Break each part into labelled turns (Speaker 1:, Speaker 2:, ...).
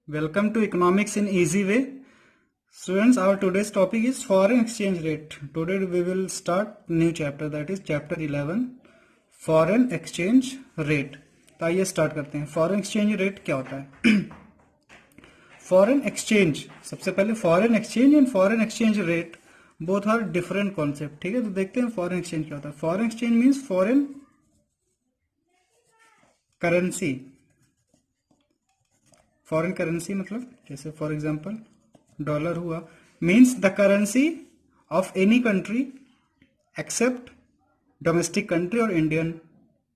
Speaker 1: Welcome to Economics in Easy Way. Students, our today's topic is foreign exchange rate. Today we will start new chapter, that is chapter 11, foreign exchange rate. तो आइए start करते हैं. Foreign exchange rate क्या होता है? Foreign exchange, सबसे पहले foreign exchange and foreign exchange rate both are different concept. ठीक है, तो देखते हैं फॉरेन एक्सचेंज क्या होता है. Foreign exchange means foreign currency. Foreign currency मतलब जैसे फॉर एग्जांपल डॉलर हुआ, means the currency of any country accept domestic country और इंडियन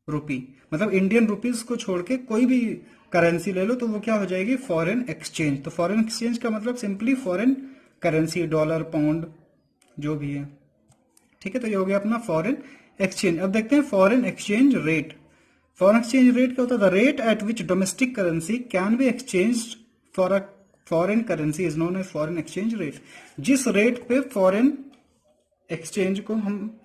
Speaker 1: रुपी. मतलब इंडियन रुपीज को छोड़ के कोई भी करेंसी ले लो तो वो क्या हो जाएगी? Foreign exchange. तो फॉरेन एक्सचेंज का मतलब simply foreign currency, dollar, pound जो भी है. ठीक है, तो ये हो गया अपना फॉरेन एक्सचेंज. अब देखते हैं foreign exchange rate. Foreign exchange rate क्या होता है? The rate at which domestic currency can be exchange for a foreign currency is known as foreign exchange rate. जिस रेट पे फॉरेन एक्सचेंज को हम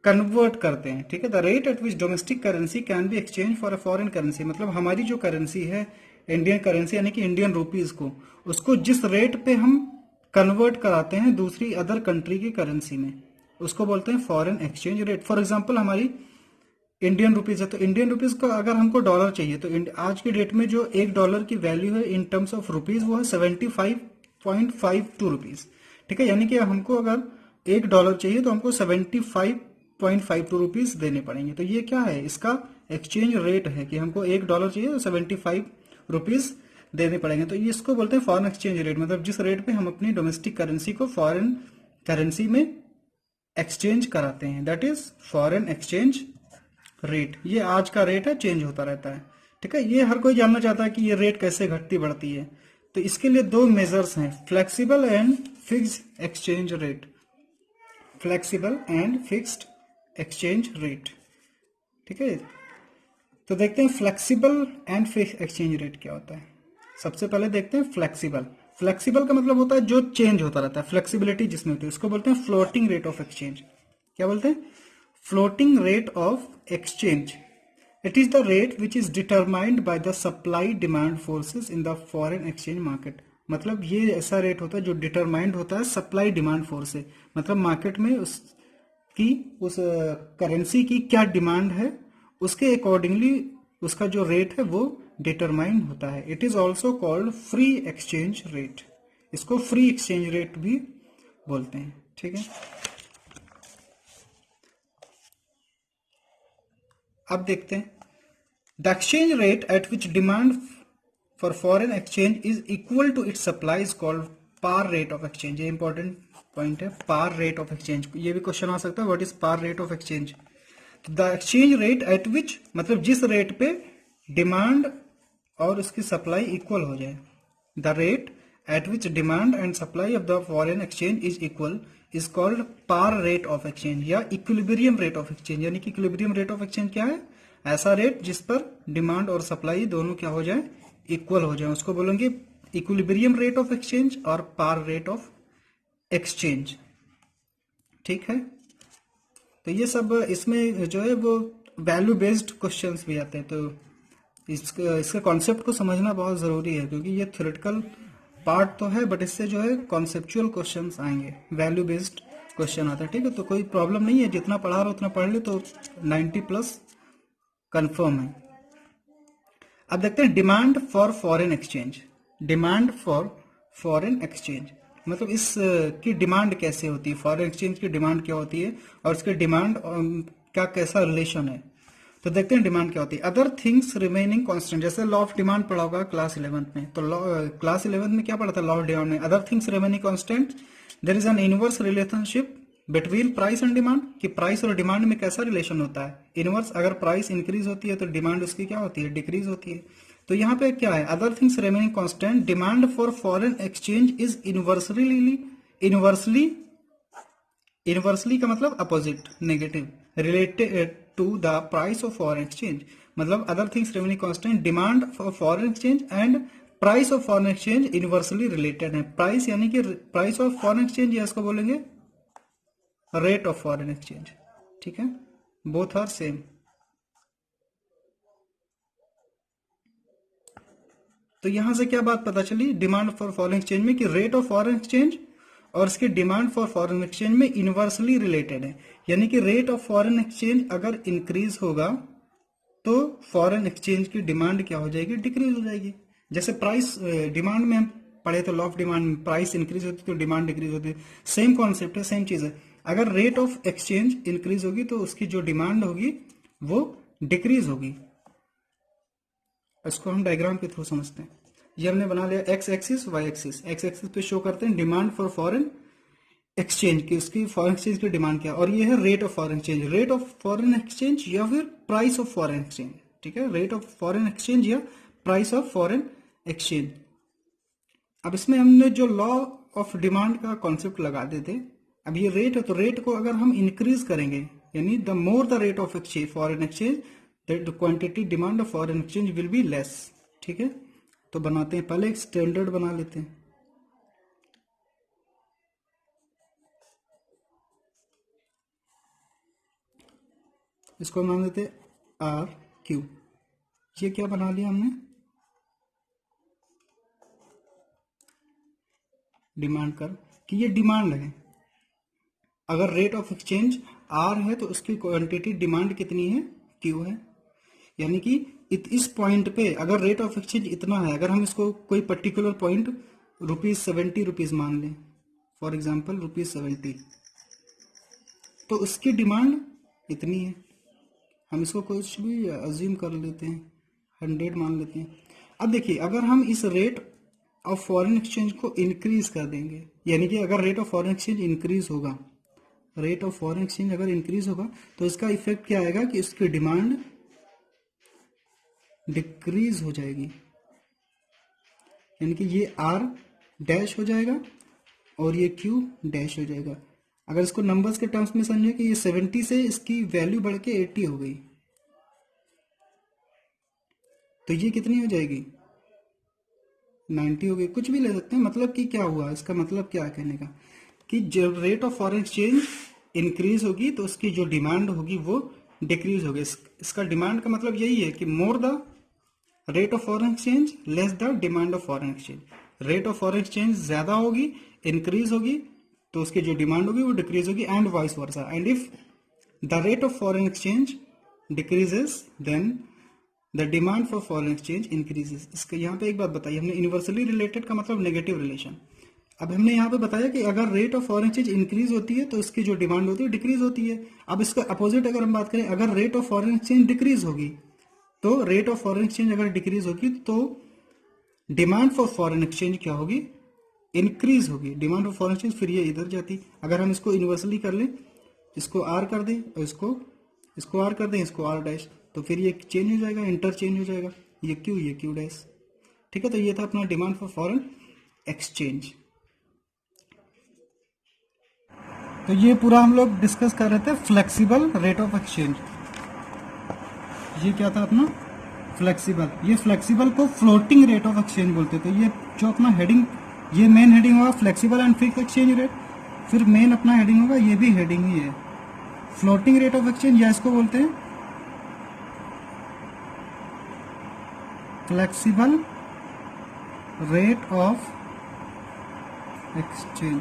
Speaker 1: कन्वर्ट करते हैं. ठीक है, the rate at which domestic currency can be exchange for a foreign currency, मतलब हमारी जो करेंसी है इंडियन करेंसी यानी कि इंडियन रुपीज को, उसको जिस रेट पे हम कन्वर्ट कराते हैं दूसरी अदर कंट्री की करेंसी में, उसको बोलते हैं foreign exchange rate. For example हमारी इंडियन रुपीज है, तो इंडियन रुपीज का अगर हमको डॉलर चाहिए तो आज की डेट में जो एक डॉलर की वैल्यू है इन टर्म्स ऑफ रुपीज वो है 75.52 रुपीज. ठीक है, यानी कि हमको अगर एक डॉलर चाहिए तो हमको 75.52 रुपीज देने पड़ेंगे. तो ये क्या है? इसका एक्सचेंज रेट है कि हमको एक डॉलर चाहिए तो 75 रुपीज देने पड़ेंगे. तो इसको बोलते हैं फॉरेन एक्सचेंज रेट. मतलब जिस रेट पे हम अपनी डोमेस्टिक करेंसी को फॉरेन करेंसी में एक्सचेंज कराते हैं, that is foreign exchange rate. ये आज का रेट है, चेंज होता रहता है. ठीक है, ये हर कोई जानना चाहता है कि ये रेट कैसे घटती बढ़ती है. तो इसके लिए दो मेजर्स हैं, flexible and fixed exchange rate. Flexible and fixed exchange rate. ठीक है, तो देखते हैं flexible and fixed exchange rate क्या होता है. सबसे पहले देखते हैं फ्लेक्सिबल. फ्लेक्सिबल का मतलब होता है जो चेंज होता रहता है, फ्लेक्सिबिलिटी जिसमें होती है, उसको बोलते हैं फ्लोटिंग रेट ऑफ एक्सचेंज. क्या बोलते हैं? Floating rate of exchange. It is the rate which is determined by the supply demand forces in the foreign exchange market. मतलब ये ऐसा रेट होता है जो डिटरमाइंड होता है सप्लाई डिमांड फोर्स से. मतलब मार्केट में उस करेंसी की क्या डिमांड है उसके अकॉर्डिंगली उसका जो रेट है वो डिटरमाइंड होता है. It is also called free exchange rate. इसको फ्री एक्सचेंज रेट भी बोलते हैं. ठीक है, अब देखते हैं the exchange rate at which demand for foreign exchange is equal to its supply is called par rate of exchange. ये इंपॉर्टेंट पॉइंट है, पार रेट ऑफ एक्सचेंज. ये भी क्वेश्चन आ सकता है, what is par rate of exchange. The exchange rate at which मतलब जिस rate पे डिमांड और उसकी सप्लाई इक्वल हो जाए. The rate at which demand and supply of the foreign exchange is equal is called par rate of exchange या equilibrium rate of exchange. यानी कि इक्विलिब्रियम रेट ऑफ एक्सचेंज क्या है? ऐसा रेट जिस पर डिमांड और सप्लाई दोनों क्या हो जाए? इक्वल हो जाए, उसको बोलेंगे इक्विलिब्रियम रेट ऑफ एक्सचेंज और पार रेट ऑफ एक्सचेंज. ठीक है, तो ये सब इसमें जो है वो वैल्यू बेस्ड क्वेश्चंस भी आते हैं. तो इसका कॉन्सेप्ट को समझना बहुत ज़रूरी है क्योंकि ये थ्योरेटिकल पार्ट तो है बट इससे जो है कॉन्सेप्चुअल क्वेश्चंस आएंगे, वैल्यू बेस्ड क्वेश्चन आता है. ठीक है, तो कोई प्रॉब्लम नहीं है, जितना पढ़ा रहा उतना पढ़ ले तो 90+ कंफर्म है. अब देखते हैं demand for foreign exchange. Demand for foreign exchange मतलब इस की डिमांड कैसे होती है, फॉरेन एक्सचेंज की डिमांड क्या होती है और इसके डिमांड का कैसा रिलेशन है. तो देखते हैं डिमांड क्या होती है. Other things remaining constant. जैसे लॉ ऑफ डिमांड पढ़ा होगा क्लास 11th में, तो क्लास 11th में क्या पढ़ा था? लॉ ऑफ डिमांड में other things remaining constant there is an inverse relationship between price and demand. कि प्राइस और डिमांड में कैसा रिलेशन होता है? इनवर्स. अगर प्राइस इंक्रीज होती है तो डिमांड उसकी क्या होती है? डिक्रीज होती है. तो यहाँ पे क्या है? Other things remaining constant demand for foreign exchange is inversely का मतलब opposite, negative, related to the price of foreign exchange. मतलब other things remaining constant, demand for foreign exchange and price of foreign exchange inversely related है. Price यानी कि price of foreign exchange या इसको बोलेंगे rate of foreign exchange. ठीक है, both are same. तो यहां से क्या बात पता चली डिमांड फॉर फॉरेन एक्सचेंज में, कि रेट ऑफ फॉरेन एक्सचेंज और इसके डिमांड फॉर फॉरेन एक्सचेंज में इनवर्सली रिलेटेड है। यानी कि रेट ऑफ फॉरेन एक्सचेंज अगर इंक्रीज होगा तो फॉरेन एक्सचेंज की डिमांड क्या हो जाएगी, डिक्रीज हो जाएगी। जैसे प्राइस डिमांड में हम पढ़े तो law of demand, price increase होती तो डिमांड डिक्रीज होती है। सेम कॉन्सेप्ट है, सेम चीज है। अगर रेट ऑफ एक्सचेंज इंक्रीज होगी तो उसकी जो डिमांड होगी वो डिक्रीज होगी। इसको हम डायग्राम के थ्रू समझते हैं। ये हमने बना लिया X axis Y axis. X axis पे शो करते हैं डिमांड फॉर फॉरेन एक्सचेंज की, उसकी फॉरेन एक्सचेंज की डिमांड क्या, और ये है rate of foreign exchange, rate of foreign exchange या फिर प्राइस ऑफ फॉरेन एक्सचेंज। ठीक है, रेट ऑफ फॉरेन एक्सचेंज या प्राइस ऑफ फॉरेन एक्सचेंज। अब इसमें हमने जो लॉ ऑफ डिमांड का कॉन्सेप्ट लगा देते, अब ये रेट है तो रेट को अगर हम इंक्रीज करेंगे, यानी the more the rate of exchange foreign exchange that the quantity demand of foreign exchange will be less. ठीक है, तो बनाते हैं, पहले एक स्टैंडर्ड बना लेते हैं। इसको मान लेते आर क्यू। ये क्या बना लिया हमने, डिमांड कर, कि ये डिमांड है। अगर रेट ऑफ एक्सचेंज आर है तो उसकी क्वांटिटी डिमांड कितनी है, क्यू है। यानी कि इस पॉइंट पे अगर रेट ऑफ एक्सचेंज इतना है, अगर हम इसको कोई पर्टिकुलर पॉइंट ₹70 मान लें, फॉर एग्जांपल ₹70, तो उसकी डिमांड इतनी है। हम इसको कुछ भी अज्यूम कर लेते हैं, 100 मान लेते हैं। अब देखिए, अगर हम इस रेट ऑफ फॉरेन एक्सचेंज को इंक्रीज कर देंगे, यानी कि अगर rate of foreign exchange increase होगा, रेट ऑफ फॉरेन एक्सचेंज अगर इंक्रीज होगा तो इसका इफेक्ट क्या आएगा कि उसकी डिमांड डिक्रीज हो जाएगी। यानी कि ये आर डैश हो जाएगा और ये क्यू डैश हो जाएगा। अगर इसको नंबर्स के टर्म्स में समझे कि ये 70 से इसकी वैल्यू बढ़ के 80 हो गई, तो ये कितनी हो जाएगी, 90 हो गई। कुछ भी ले सकते हैं, मतलब कि क्या हुआ, इसका मतलब क्या कहने का, कि जब rate of foreign exchange increase होगी तो उसकी जो डिमांड होगी वो डिक्रीज होगी। इसका डिमांड का मतलब यही है कि more the rate of foreign exchange less the demand of foreign exchange. Rate of foreign exchange ज्यादा होगी, इंक्रीज होगी, तो उसकी जो डिमांड होगी वो डिक्रीज होगी, and vice versa. And if the rate of foreign exchange decreases then the demand for foreign exchange increases. इसका यहाँ पे एक बात बताई हमने, यूनिवर्सली रिलेटेड का मतलब नेगेटिव रिलेशन। अब हमने यहाँ पे बताया कि अगर rate of foreign exchange increase होती है तो उसकी जो डिमांड होती है डिक्रीज होती है। अब इसका अपोजिट अगर हम बात करें, अगर rate of foreign exchange decrease होगी तो रेट ऑफ फॉरेन एक्सचेंज अगर डिक्रीज होगी तो डिमांड फॉर फॉरेन एक्सचेंज क्या होगी, इंक्रीज होगी। डिमांड फॉर फॉरेन एक्सचेंज फिर ये इधर जाती। अगर हम इसको इन्वर्सली कर लें, इसको आर कर दें और इसको आर कर दें, इसको आर डैश, तो फिर ये चेंज हो जाएगा, इंटरचेंज हो जाएगा, ये क्यू डैश। ठीक है, तो ये था अपना डिमांड फॉर फॉरेन एक्सचेंज। तो ये पूरा हम लोग डिस्कस कर रहे थे फ्लेक्सिबल रेट ऑफ एक्सचेंज। ये क्या था अपना फ्लेक्सिबल। ये फ्लेक्सिबल को फ्लोटिंग रेट ऑफ एक्सचेंज बोलते हैं। तो ये जो अपना हेडिंग, ये मेन हेडिंग होगा flexible and fix exchange rate, फिर मेन अपना हेडिंग होगा, ये भी हेडिंग ही है, फ्लोटिंग रेट ऑफ एक्सचेंज, या इसको बोलते हैं फ्लेक्सिबल रेट ऑफ एक्सचेंज।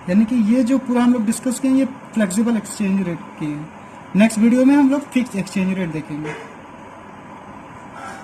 Speaker 1: यानी कि ये जो पूरा हम लोग डिस्कस किए ये फ्लेक्सिबल एक्सचेंज रेट की है। नेक्स्ट वीडियो में हम लोग फिक्स एक्सचेंज रेट देखेंगे।